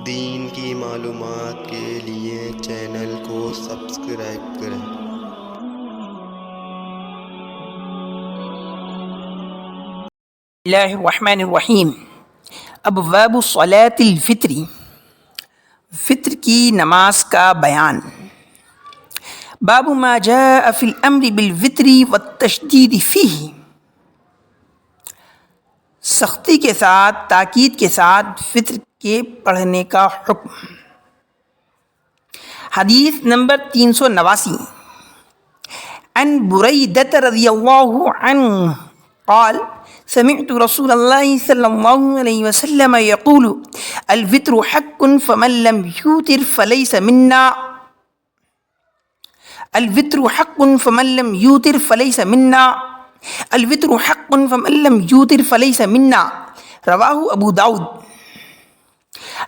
دین کی معلومات کے لیے چینل کو سبسکرائب کریں۔ اللہ الرحمن الرحیم۔ ابواب صلاۃ الفطر، فطر کی نماز کا بیان۔ باب ما جاء فی الامر بالفطر والتشدید فیہ، سختی کے ساتھ تاکید کے ساتھ فطر کے پڑھنے کا حکم۔ حدیث نمبر 389، عن بریدۃ رضی اللہ عنہ قال سمعت رسول اللہ صلی اللہ علیہ وسلم یقول الفطر حق فمن لم یوتر فلیس منا، الفطر حق فمن لم یوتر فلیس منا، الفطر حق فمن لم یوتر فلیس منا، رواہ ابو داؤد۔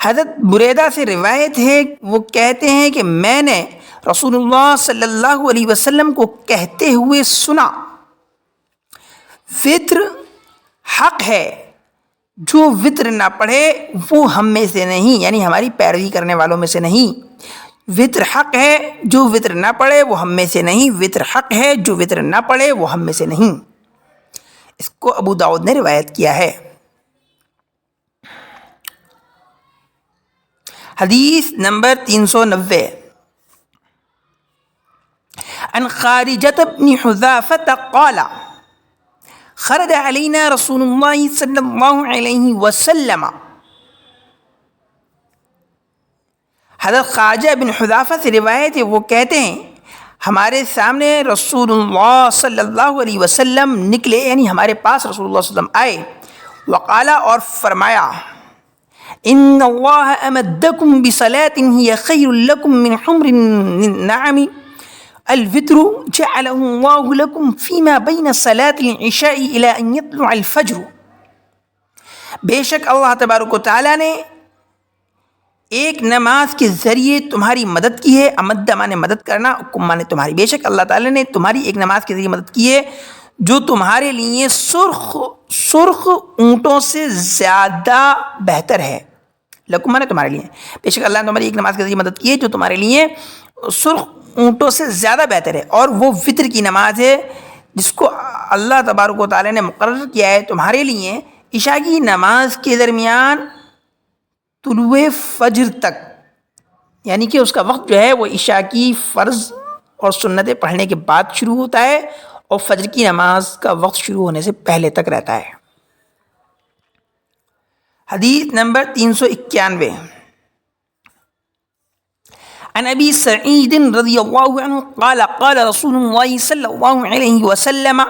حضرت بریدہ سے روایت ہے، وہ کہتے ہیں کہ میں نے رسول اللہ صلی اللہ علیہ وسلم کو کہتے ہوئے سنا، وطر حق ہے، جو وطر نہ پڑھے وہ ہم میں سے نہیں، یعنی ہماری پیروی کرنے والوں میں سے نہیں۔ وطر حق ہے، جو وطر نہ پڑھے وہ ہم میں سے نہیں، وطر حق ہے، جو وطر نہ پڑھے وہ ہم میں سے نہیں۔ اس کو ابو داؤد نے روایت کیا ہے۔ حدیث نمبر 390، عن خارجۃ بن حذافۃ قال خرج علینا رسول اللہ صلی اللہ علیہ وسلم، حضرت خارجہ بن حذافہ سے روایت ہے، وہ کہتے ہیں ہمارے سامنے رسول اللہ صلی اللہ علیہ وسلم نکلے، یعنی ہمارے پاس رسول اللہ صلی اللہ علیہ وسلم آئے، وقالا اور فرمایا ان اللہ امدکم بصلاۃ ہی خیر لکم من حمر النعم، الوتر جعلہ اللہ لکم فیما بین صلاۃ العشاء الی ان یطلع الفجر، بے شک اللہ تبارک و تعالیٰ نے ایک نماز کے ذریعے تمہاری مدد کی ہے۔ امد مانے مدد کرنا، کم مانے تمہاری، بے شک اللہ تعالیٰ نے تمہاری ایک نماز کے ذریعے مدد کی ہے جو تمہارے لیے سرخ اونٹوں سے زیادہ بہتر ہے۔ لکم مانے تمہارے لیے، بے شک اللہ نے تمہاری ایک نماز کے ذریعے مدد کی ہے جو تمہارے لیے سرخ اونٹوں سے زیادہ بہتر ہے، اور وہ وطر کی نماز ہے جس کو اللہ تبارک و تعالیٰ نے مقرر کیا ہے تمہارے لیے عشاء کی نماز کے درمیان طلوع فجر تک، یعنی کہ اس کا وقت جو ہے وہ عشاء کی فرض اور سنتیں پڑھنے کے بعد شروع ہوتا ہے اور فجر کی نماز کا وقت شروع ہونے سے پہلے تک رہتا ہے۔ حدیث نمبر 391، عن ابی سعید رضی اللہ عنہ قال قال رسول اللہ صلی اللہ علیہ وسلم،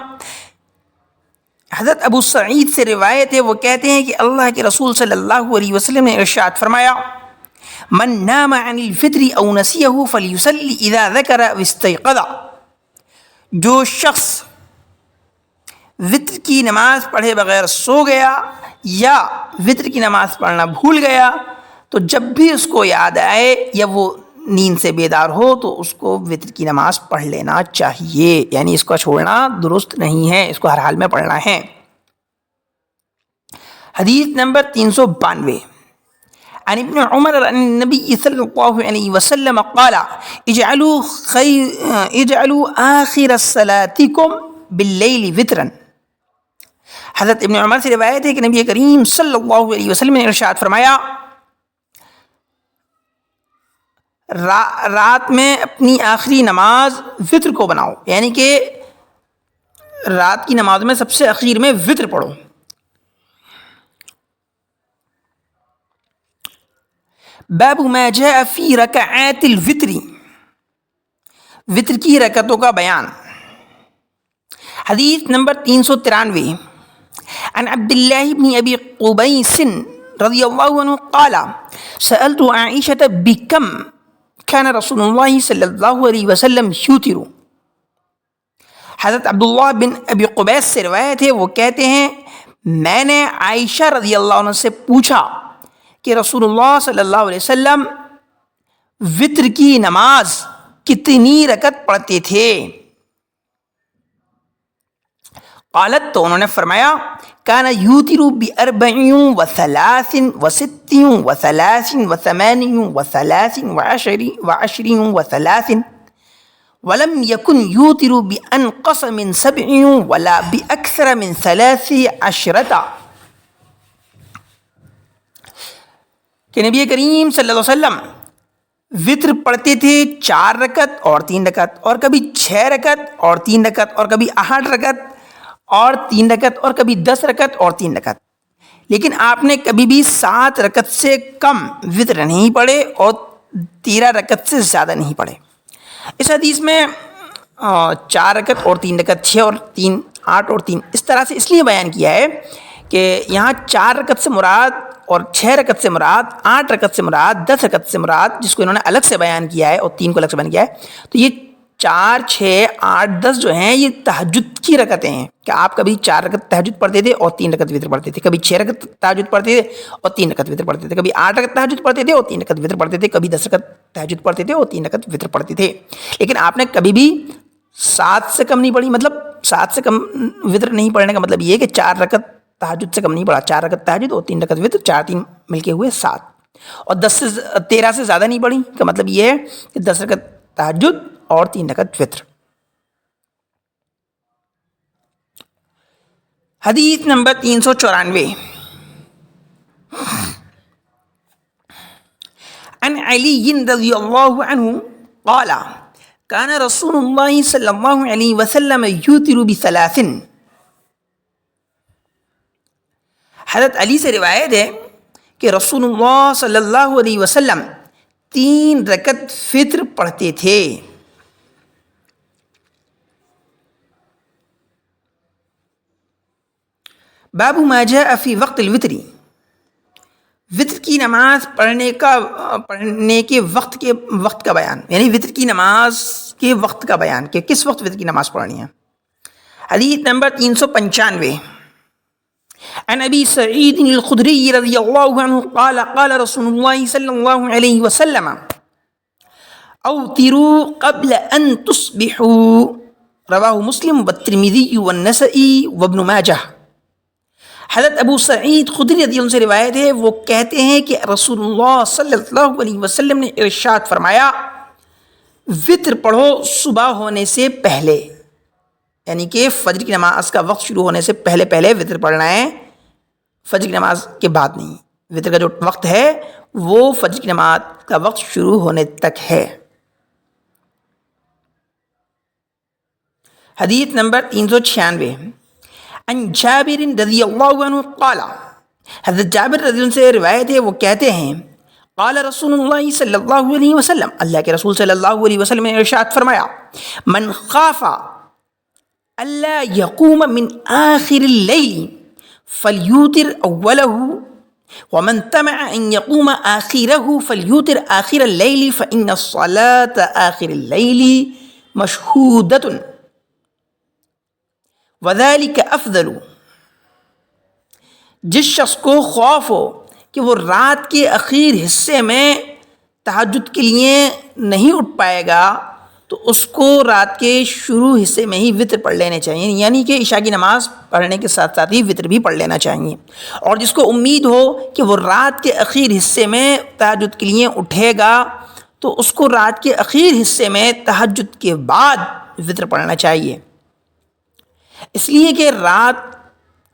حضرت ابو سعید سے روایت ہے، وہ کہتے ہیں کہ اللہ کے رسول صلی اللہ علیہ وسلم نے ارشاد فرمایا من نام عن الفطر او نسیہ فلیصلی اذا ذکر واستیقظ، جو شخص وطر کی نماز پڑھے بغیر سو گیا یا وطر کی نماز پڑھنا بھول گیا تو جب بھی اس کو یاد آئے یا وہ نیند سے بیدار ہو تو اس کو وطر کی نماز پڑھ لینا چاہیے، یعنی اس کو چھوڑنا درست نہیں ہے، اس کو ہر حال میں پڑھنا ہے۔ حدیث نمبر 392، عن ابن عمر عن النبی صلی اللہ علیہ وسلم قال اجعلوا آخر صلاتکم باللیل وطرا، حضرت ابن عمر سے روایت ہے کہ نبی کریم صلی اللہ علیہ وسلم نے ارشاد فرمایا رات میں اپنی آخری نماز وطر کو بناؤ، یعنی کہ رات کی نماز میں سب سے اخیر میں وطر پڑھو۔ باب ما جاء فی رکعات الوطر، وطر کی رکعتوں کا بیان۔ حدیث نمبر 393، عن عبد اللہ بن ابی قبیس رضی اللہ عنہ قال سألت عائشة بکم کان رسول اللہ صلی اللہ علیہ وسلم یوتر، حضرت عبداللہ بن ابی قبیس سے روایت ہے، وہ کہتے ہیں میں نے عائشہ رضی اللہ عنہ سے پوچھا کہ رسول اللہ صلی اللہ علیہ وسلم وطر کی نماز کتنی رکعت پڑھتے تھے؟ قالت، تو انہوں نے فرمایا كان يوتر بأربع وثلاث وست وثلاث وثمان وثلاث وعشر وثلاث ولم يكن يوتر بأنقص من 7 ولا بأكثر من 13 کہ نبی کریم صلی اللہ علیہ وسلم وطر پڑھتے تھے 4 رکعت اور 3 رکعت، اور کبھی 6 رکعت اور 3 رکعت، اور کبھی 8 رکعت اور 3 رکعت، اور کبھی 10 رکعت اور 3 رکعت، لیکن آپ نے کبھی بھی 7 رکعت سے کم وطر نہیں پڑھے اور 13 رکعت سے زیادہ نہیں پڑھے۔ اس حدیث میں 4 رکعت اور 3 رکعت، 6 اور 3 8 اور 3 اس طرح سے اس لیے بیان کیا ہے کہ یہاں 4 رکعت سے مراد اور 6 رکعت سے مراد، 8 رکعت سے مراد، 10 رکعت سے مراد، جس کو انہوں نے الگ سے بیان کیا ہے اور 3 کو الگ سے بیان کیا ہے، تو یہ 4 6 8 10 جو ہیں یہ تہجد کی رکعتیں ہیں کہ آپ کبھی 4 رکعت تہجد پڑھتے تھے اور 3 رکعت وطر پڑھتے تھے، کبھی 6 رکعت تہجد پڑھتے تھے اور 3 رکعت وطر پڑھتے تھے، کبھی 8 رکعت تہجد پڑھتے تھے اور 3 رکعت وطر پڑھتے تھے، کبھی 10 رکعت تہجد پڑھتے تھے اور 3 رکعت وطر پڑھتے تھے، لیکن آپ نے کبھی بھی 7 سے کم نہیں پڑھی۔ مطلب 7 سے کم وطر نہیں پڑھنے کا مطلب یہ کہ 4 رکعت تہجد سے کم نہیں پڑھا، 4 رکعت تہجد اور 3 رکعت وطر، 4 3 مل کے ہوئے 7، اور 13 سے زیادہ نہیں پڑھی کا مطلب یہ ہے کہ 10 رکعت تہجد اور 3 رکعت وطر۔ حدیث نمبر 394 عن علی رضی اللہ عنہ قال كان رسول اللہ صلی اللہ علیہ وسلم یوتر بثلاث۔ حضرت علی سے روایت ہے کہ رسول اللہ صلی اللہ علیہ وسلم 3 رکعت فطر پڑھتے تھے۔ باب ما جاء فی وقت الوتر، وطر کی نماز پڑھنے کے وقت کا بیان، یعنی وطر کی نماز کے وقت کا بیان کہ کس وقت وطر کی نماز پڑھنی ہے۔ حدیث نمبر 395 عن ابی سعید الخدری رضی اللہ عنہ قال قال رسول اللہ صلی اللہ علیہ وسلم اوتروا قبل ان تصبحوا، رواہ مسلم والترمذی والنسائی وابن ماجہ۔ حضرت ابو سعید خدری رضی اللہ عنہ سے روایت ہے، وہ کہتے ہیں کہ رسول اللہ صلی اللہ علیہ وسلم نے ارشاد فرمایا وطر پڑھو صبح ہونے سے پہلے، یعنی کہ فجر کی نماز کا وقت شروع ہونے سے پہلے پہلے وطر پڑھنا ہے، فجر کی نماز کے بعد نہیں۔ وطر کا جو وقت ہے وہ فجر کی نماز کا وقت شروع ہونے تک ہے۔ حدیث نمبر 396 عن جابر رضی اللہ عنہ قال، حضرت جابر رضی اللہ عنہ سے روایت ہے، وہ کہتے ہیں قال رسول اللہ صلی اللہ علیہ وسلم، اللہ کے رسول صلی اللہ علیہ وسلم نے ارشاد فرمایا من خاف الا يقوم من آخر اللیل فلیوتر اولہ ومن طمع ان يقوم آخرہ فلیوتر آخر اللیل فإن الصلاة آخر اللیل مشہودۃ وذلك افضل۔ جس شخص کو خوف ہو کہ وہ رات کے اخیر حصے میں تہجد کے لیے نہیں اٹھ پائے گا تو اس کو رات کے شروع حصے میں ہی وطر پڑھ لینے چاہیے، یعنی کہ عشاء کی نماز پڑھنے کے ساتھ ساتھ ہی وطر بھی پڑھ لینا چاہیے۔ اور جس کو امید ہو کہ وہ رات کے اخیر حصے میں تہجد کے لیے اٹھے گا تو اس کو رات کے اخیر حصے میں تہجد کے بعد وطر پڑھنا چاہیے، اس لیے کہ رات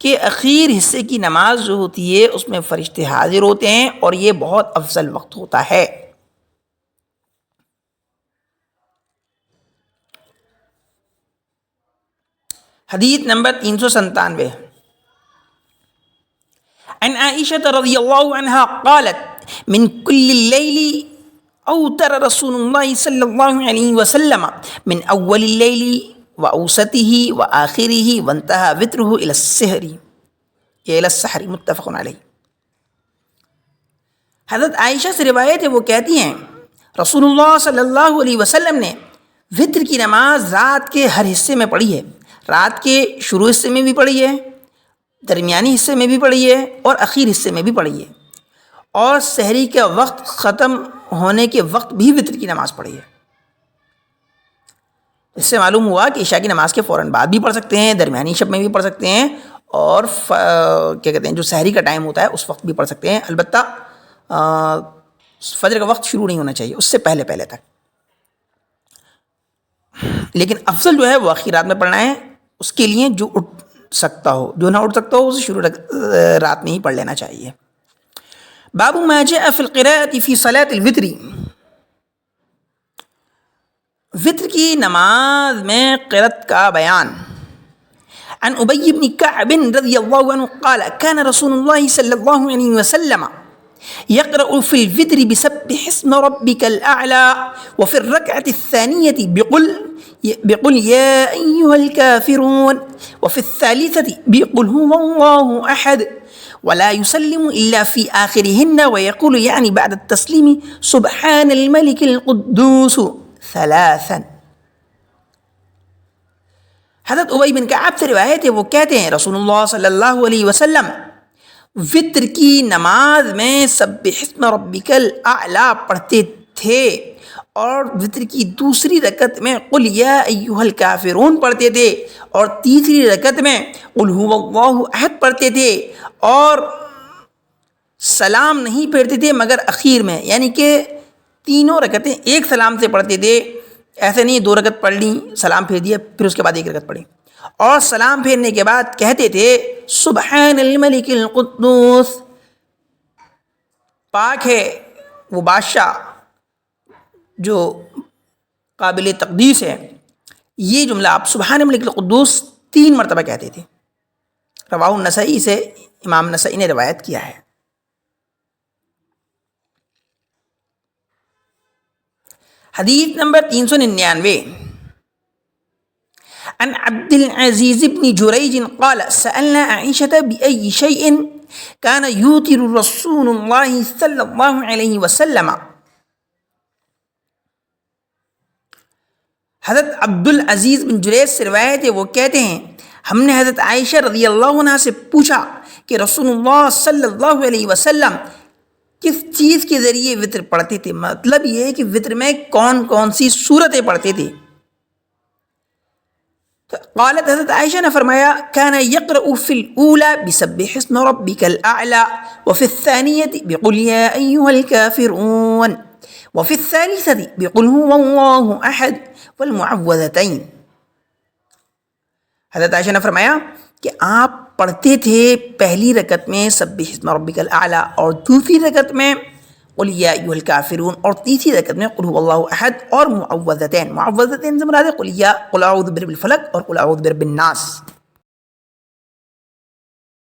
کے اخیر حصے کی نماز جو ہوتی ہے اس میں فرشتے حاضر ہوتے ہیں اور یہ بہت افضل وقت ہوتا ہے۔ حدیث نمبر 397 عن عائشة رضی اللہ عنہا قالت من كل اللیل اوتر رسول اللہ صلی اللہ علیہ وسلم من اول اللیل وأوسطه وآخره وانتهى وتره إلى السحر متفق علیہ۔ حضرت عائشہ سے روایت ہے، وہ کہتی ہیں رسول اللہ صلی اللہ علیہ وسلم نے وطر کی نماز رات کے ہر حصے میں پڑھی ہے، رات کے شروع حصے میں بھی پڑھی ہے، درمیانی حصے میں بھی پڑھی ہے اور اخیر حصے میں بھی پڑھی ہے، اور سحری کا وقت ختم ہونے کے وقت بھی وطر کی نماز پڑھی ہے۔ اس سے معلوم ہوا کہ عشاء کی نماز کے فوراً بعد بھی پڑھ سکتے ہیں، درمیانی شب میں بھی پڑھ سکتے ہیں اور کیا کہتے ہیں جو سحری کا ٹائم ہوتا ہے اس وقت بھی پڑھ سکتے ہیں، البتہ فجر کا وقت شروع نہیں ہونا چاہیے، اس سے پہلے پہلے تک. لیکن افضل جو ہے وہ آخری رات میں پڑھنا ہے. اس کے لیے جو اٹھ سکتا ہو، جو نہ اٹھ سکتا ہو اسے شروع رات میں ہی پڑھ لینا چاہیے. باب ما جاء فی القراءة فی صلاة الوتر. وطر کی نماز میں قرأت کا بیان. عن ابی بن کعب رضی اللہ عنہ قال كان رسول اللہ صلی اللہ علیہ وسلم يقرأ في الوتر بسبح اسم ربك الأعلى وفي الركعة الثانية بقل يا أيها الكافرون وفي الثالثة بقل هو الله أحد ولا يسلم إلا في آخرهن ويقول يعني بعد التسليم سبحان الملك القدوس ثلاثا. حضرت ابی بن کعب سے روایت ہے، وہ کہتے ہیں رسول اللہ صلی اللہ علیہ وسلم وطر کی نماز میں سبح اسم ربک الاعلی پڑھتے تھے، اور وطر کی دوسری رکعت میں قل یا ایھا الکافرون پڑھتے تھے، اور تیسری رکعت میں قل ھو اللہ احد پڑھتے تھے، اور سلام نہیں پھیرتے تھے مگر اخیر میں، یعنی کہ تینوں رکعتیں ایک سلام سے پڑھتے تھے. ایسے نہیں 2 رکعت پڑھ لیں، سلام پھیر دیا، پھر اس کے بعد 1 رکعت پڑھی، اور سلام پھیرنے کے بعد کہتے تھے سبحان الملک القدوس، پاک ہے وہ بادشاہ جو قابل تقدیس ہے. یہ جملہ آپ سبحان الملک القدوس 3 مرتبہ کہتے تھے. رواہ النسائی سے امام نسائی نے روایت کیا ہے. حدیث نمبر 399. عن عبد العزيز بن جريج قال سألنا عائشة بأي شيء كان يوتر رسول الله صلى الله عليه وسلم. حضرت عبد العزیز بن جریج سے روایت ہے، وہ کہتے ہیں ہم نے حضرت عائشہ رضی اللہ عنہ سے پوچھا کہ رسول اللہ صلی اللہ علیہ وسلم کس چیز کے ذریعے وطر پڑھتے تھے، مطلب یہ ہے کہ وطر میں کون کون سی صورتیں پڑھتے تھے. قالت حضرت عائشہ نے فرمایا كان يقرأ في الأولى بسبح اسم ربك الأعلى وفي الثانية بقل يا أيها الكافرون وفي الثالثة بقل هو الله أحد والمعوذتين. حضرت عائشہ نے فرمایا کہ آپ پڑھتے تھے پہلی رکعت میں سبح اسم ربک الاعلی، اور دوسری رکعت میں قل یا ایھا الکافرون، اور تیسری رکعت میں قل ھو اللہ احد اور معوذتین. معوذتین سے مراد ہے قل اعوذ برب الفلق اور قل اعوذ برب الناس.